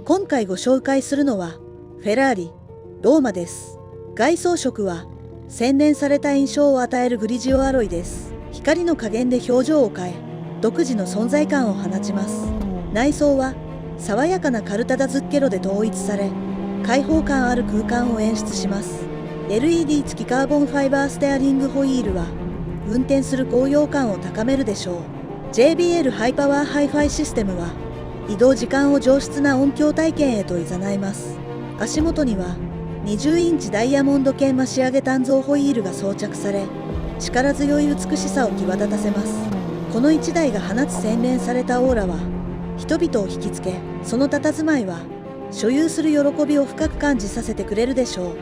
今回ご紹介するのはフェラーリローマです。外装色は洗練された印象を与えるグリジオアロイです。光の加減で表情を変え、独自の存在感を放ちます。内装は爽やかなカルタダズッケロで統一され、開放感ある空間を演出します。LED 付きカーボンファイバーステアリングホイールは運転する高揚感を高めるでしょう。 JBL ハイパワーハイファイシステムは移動時間を上質な音響体験へと誘います。足元には20インチダイヤモンド系増し上げ鍛造ホイールが装着され、力強い美しさを際立たせます。この1台が放つ洗練されたオーラは人々を引きつけ、その佇まいは所有する喜びを深く感じさせてくれるでしょう。